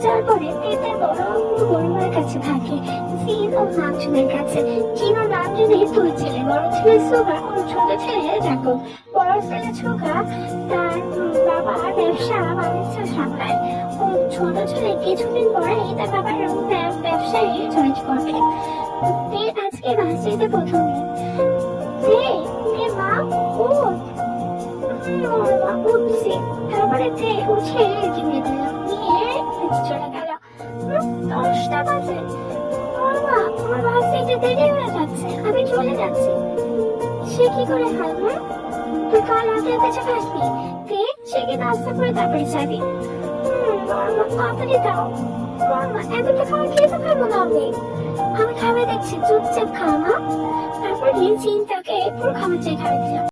যাওয়ার পরে তার বড় পরিবারের কাছে থাকে, জিন ও নামজুনের কাছে। জিন ও নামজুনের দুই ছেলে, বড় ছেলে সুগা ও ছোট ছেলে জাকব। বড় ছেলে সুগা তার বাবার ব্যবসা বাণিজ্য সামলায় ও ছোট ছেলে কিছুদিন পরেই তার বাবার ব্যবসায় জয়েন করবে। আজকে মসজিদে প্রথম দিন। মা ও উঠছি, তারপরে উঠে নিয়ে চলে গেল। 10টা বাজে। মা আমার বাসে দেরি হয়ে যাচ্ছে, আমি চলে যাচ্ছি। সে কি করে হয় মা? তুই কাল রাতে কাছে খাসবি, সে কি নাস্তা করে তারপরে যাবি। তাড়াতাড়ি দাও। এতটা খাবার খেতে পারবো না আমি খাবে দেখছি, চুপচাপ খাও না। তারপর চিন্তাকে পুরো খাবার চেয়ে খাবে দিলাম।